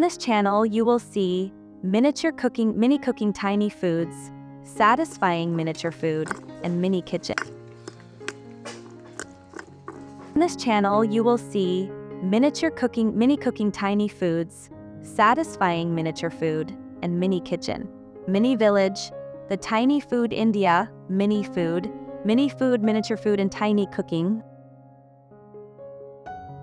On this channel, you will see mini cooking tiny foods, satisfying miniature food, and mini kitchen. On this channel, you will see mini cooking tiny foods, satisfying miniature food, and mini kitchen. Mini village, the tiny food India, mini food, miniature food and tiny cooking,